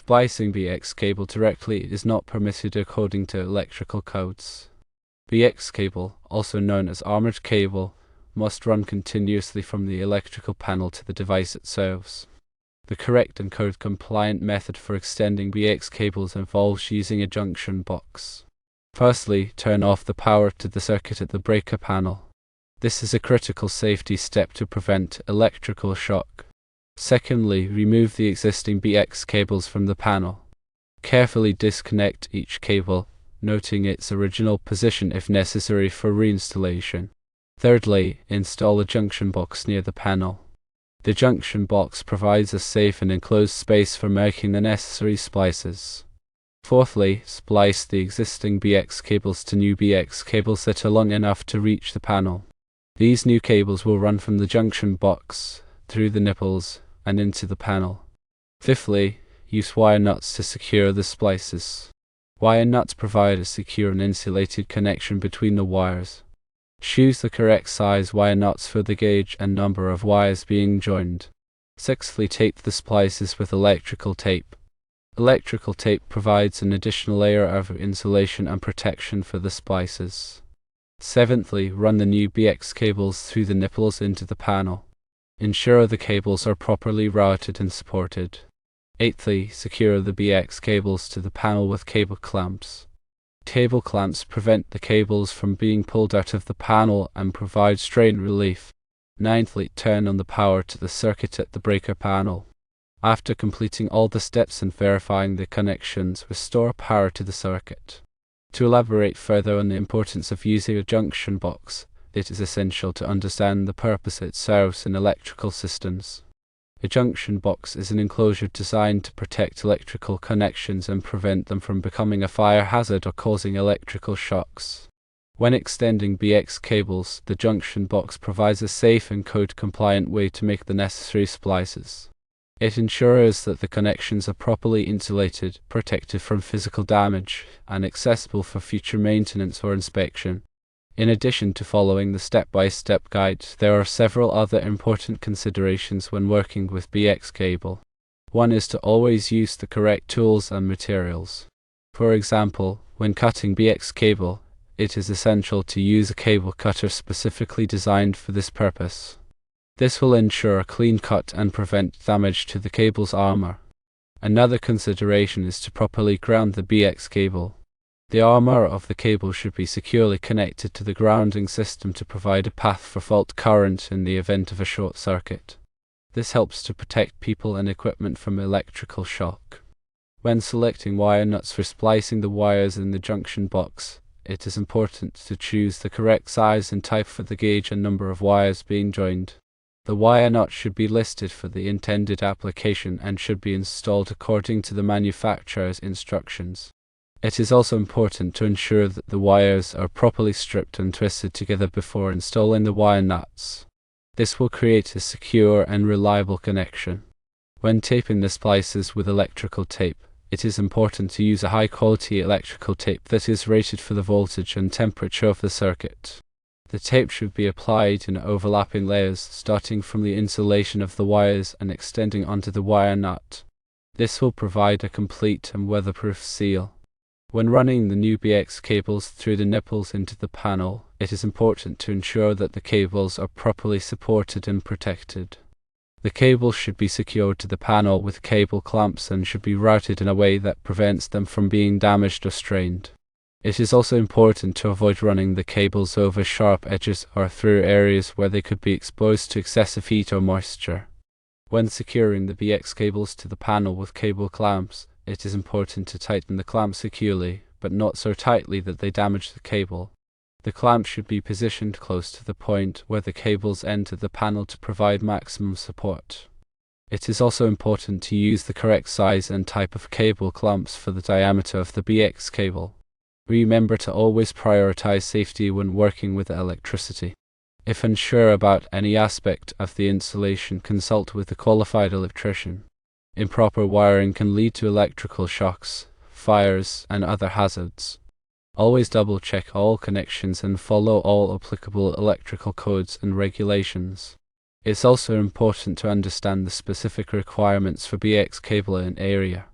Splicing BX cable directly is not permitted according to electrical codes. BX cable, also known as armored cable, must run continuously from the electrical panel to the device itself. The correct and code-compliant method for extending BX cables involves using a junction box. Firstly, turn off the power to the circuit at the breaker panel. This is a critical safety step to prevent electrical shock. Secondly, remove the existing BX cables from the panel. Carefully disconnect each cable, noting its original position if necessary for reinstallation. Thirdly, install a junction box near the panel. The junction box provides a safe and enclosed space for making the necessary splices. Fourthly, splice the existing BX cables to new BX cables that are long enough to reach the panel. These new cables will run from the junction box, through the nipples, and into the panel. Fifthly, use wire nuts to secure the splices. Wire nuts provide a secure and insulated connection between the wires. Choose the correct size wire nuts for the gauge and number of wires being joined. Sixthly, tape the splices with electrical tape. Electrical tape provides an additional layer of insulation and protection for the splices. Seventhly, run the new BX cables through the nipples into the panel. Ensure the cables are properly routed and supported. Eighthly, secure the BX cables to the panel with cable clamps. Cable clamps prevent the cables from being pulled out of the panel and provide strain relief. Ninthly, turn on the power to the circuit at the breaker panel. After completing all the steps and verifying the connections, restore power to the circuit. To elaborate further on the importance of using a junction box, it is essential to understand the purpose it serves in electrical systems. A junction box is an enclosure designed to protect electrical connections and prevent them from becoming a fire hazard or causing electrical shocks. When extending BX cables, the junction box provides a safe and code-compliant way to make the necessary splices. It ensures that the connections are properly insulated, protected from physical damage, and accessible for future maintenance or inspection. In addition to following the step-by-step guide, there are several other important considerations when working with BX cable. One is to always use the correct tools and materials. For example, when cutting BX cable, it is essential to use a cable cutter specifically designed for this purpose. This will ensure a clean cut and prevent damage to the cable's armor. Another consideration is to properly ground the BX cable. The armor of the cable should be securely connected to the grounding system to provide a path for fault current in the event of a short circuit. This helps to protect people and equipment from electrical shock. When selecting wire nuts for splicing the wires in the junction box, it is important to choose the correct size and type for the gauge and number of wires being joined. The wire nut should be listed for the intended application and should be installed according to the manufacturer's instructions. It is also important to ensure that the wires are properly stripped and twisted together before installing the wire nuts. This will create a secure and reliable connection. When taping the splices with electrical tape, it is important to use a high-quality electrical tape that is rated for the voltage and temperature of the circuit. The tape should be applied in overlapping layers, starting from the insulation of the wires and extending onto the wire nut. This will provide a complete and weatherproof seal. When running the new BX cables through the nipples into the panel, it is important to ensure that the cables are properly supported and protected. The cables should be secured to the panel with cable clamps and should be routed in a way that prevents them from being damaged or strained. It is also important to avoid running the cables over sharp edges or through areas where they could be exposed to excessive heat or moisture. When securing the BX cables to the panel with cable clamps, it is important to tighten the clamps securely, but not so tightly that they damage the cable. The clamp should be positioned close to the point where the cables enter the panel to provide maximum support. It is also important to use the correct size and type of cable clamps for the diameter of the BX cable. Remember to always prioritize safety when working with electricity. If unsure about any aspect of the installation, consult with a qualified electrician. Improper wiring can lead to electrical shocks, fires, and other hazards. Always double-check all connections and follow all applicable electrical codes and regulations. It's also important to understand the specific requirements for BX cable in area.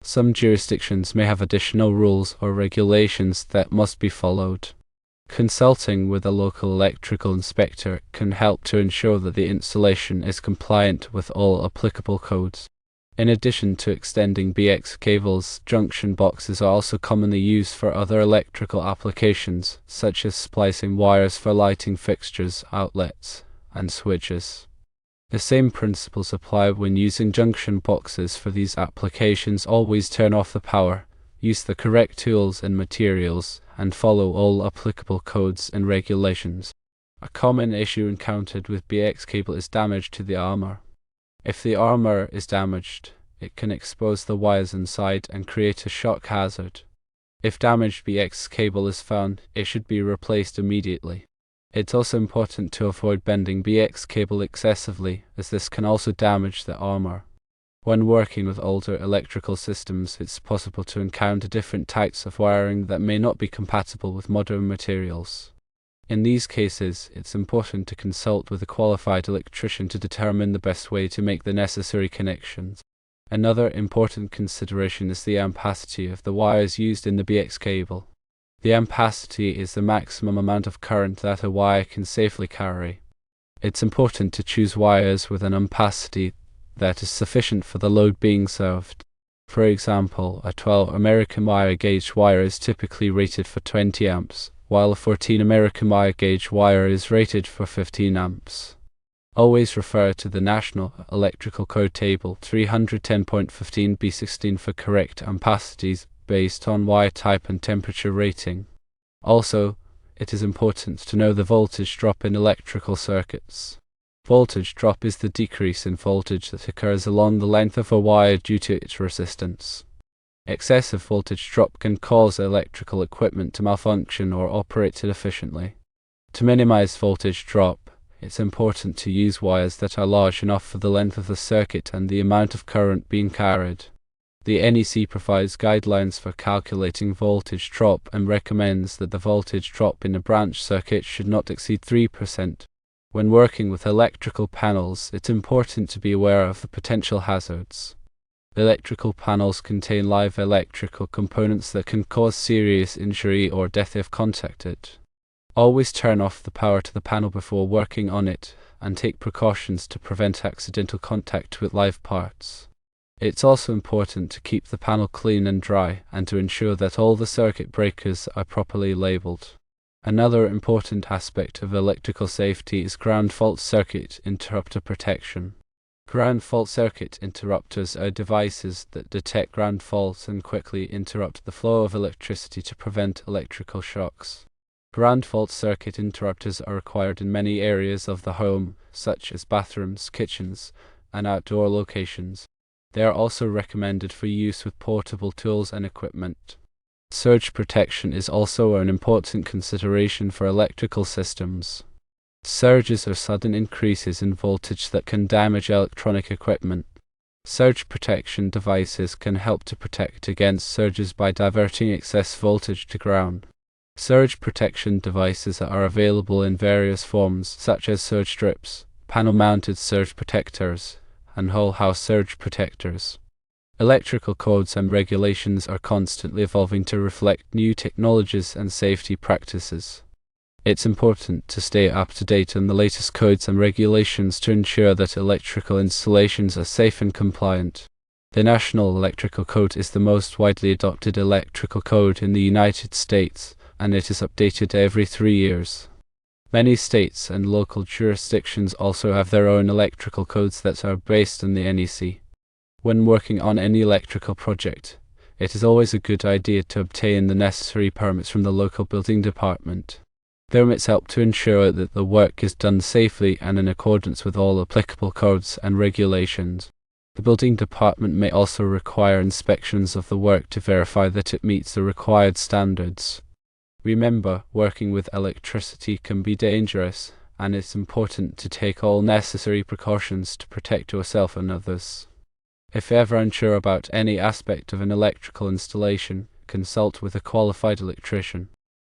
Some jurisdictions may have additional rules or regulations that must be followed. Consulting with a local electrical inspector can help to ensure that the installation is compliant with all applicable codes. In addition to extending BX cables, junction boxes are also commonly used for other electrical applications, such as splicing wires for lighting fixtures, outlets, and switches. The same principles apply when using junction boxes for these applications. Always turn off the power, use the correct tools and materials, and follow all applicable codes and regulations. A common issue encountered with BX cable is damage to the armor. If the armor is damaged, it can expose the wires inside and create a shock hazard. If damaged BX cable is found, it should be replaced immediately. It's also important to avoid bending BX cable excessively, as this can also damage the armor. When working with older electrical systems, it's possible to encounter different types of wiring that may not be compatible with modern materials. In these cases, it's important to consult with a qualified electrician to determine the best way to make the necessary connections. Another important consideration is the ampacity of the wires used in the BX cable. The ampacity is the maximum amount of current that a wire can safely carry. It's important to choose wires with an ampacity that is sufficient for the load being served. For example, a 12 American wire gauge wire is typically rated for 20 amps, while a 14 American wire gauge wire is rated for 15 amps. Always refer to the National Electrical Code Table 310.15b16 for correct ampacities based on wire type and temperature rating. Also, it is important to know the voltage drop in electrical circuits. Voltage drop is the decrease in voltage that occurs along the length of a wire due to its resistance. Excessive voltage drop can cause electrical equipment to malfunction or operate inefficiently. To minimize voltage drop, it's important to use wires that are large enough for the length of the circuit and the amount of current being carried. The NEC provides guidelines for calculating voltage drop and recommends that the voltage drop in a branch circuit should not exceed 3%. When working with electrical panels, it's important to be aware of the potential hazards. Electrical panels contain live electrical components that can cause serious injury or death if contacted. Always turn off the power to the panel before working on it, and take precautions to prevent accidental contact with live parts. It's also important to keep the panel clean and dry, and to ensure that all the circuit breakers are properly labeled. Another important aspect of electrical safety is ground fault circuit interrupter protection. Ground fault circuit interrupters are devices that detect ground faults and quickly interrupt the flow of electricity to prevent electrical shocks. Ground fault circuit interrupters are required in many areas of the home, such as bathrooms, kitchens, and outdoor locations. They are also recommended for use with portable tools and equipment. Surge protection is also an important consideration for electrical systems. Surges are sudden increases in voltage that can damage electronic equipment. Surge protection devices can help to protect against surges by diverting excess voltage to ground. Surge protection devices are available in various forms, such as surge strips, panel-mounted surge protectors, and whole-house surge protectors. Electrical codes and regulations are constantly evolving to reflect new technologies and safety practices. It's important to stay up to date on the latest codes and regulations to ensure that electrical installations are safe and compliant. The National Electrical Code is the most widely adopted electrical code in the United States, and it is updated every 3 years. Many states and local jurisdictions also have their own electrical codes that are based on the NEC. When working on any electrical project, it is always a good idea to obtain the necessary permits from the local building department. Permits help to ensure that the work is done safely and in accordance with all applicable codes and regulations. The building department may also require inspections of the work to verify that it meets the required standards. Remember, working with electricity can be dangerous, and it's important to take all necessary precautions to protect yourself and others. If ever unsure about any aspect of an electrical installation, consult with a qualified electrician.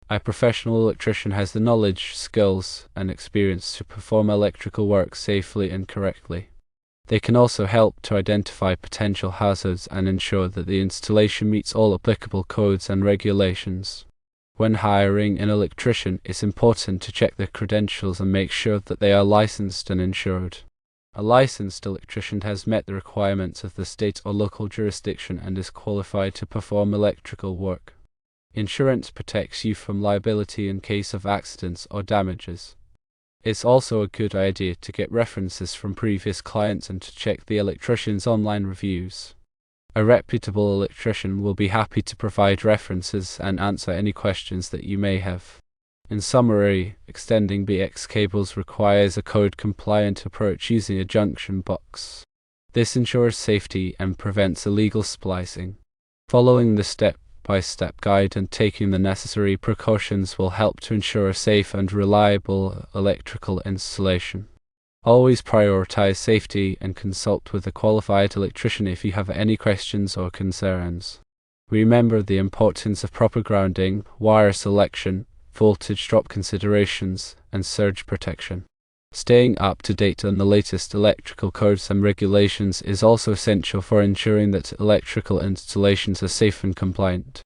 A professional electrician has the knowledge, skills, and experience to perform electrical work safely and correctly. They can also help to identify potential hazards and ensure that the installation meets all applicable codes and regulations. When hiring an electrician, it's important to check their credentials and make sure that they are licensed and insured. A licensed electrician has met the requirements of the state or local jurisdiction and is qualified to perform electrical work. Insurance protects you from liability in case of accidents or damages. It's also a good idea to get references from previous clients and to check the electrician's online reviews. A reputable electrician will be happy to provide references and answer any questions that you may have. In summary, extending BX cables requires a code-compliant approach using a junction box. This ensures safety and prevents illegal splicing. Following the step-by-step guide and taking the necessary precautions will help to ensure a safe and reliable electrical installation. Always prioritize safety and consult with a qualified electrician if you have any questions or concerns. Remember the importance of proper grounding, wire selection, voltage drop considerations, and surge protection. Staying up to date on the latest electrical codes and regulations is also essential for ensuring that electrical installations are safe and compliant.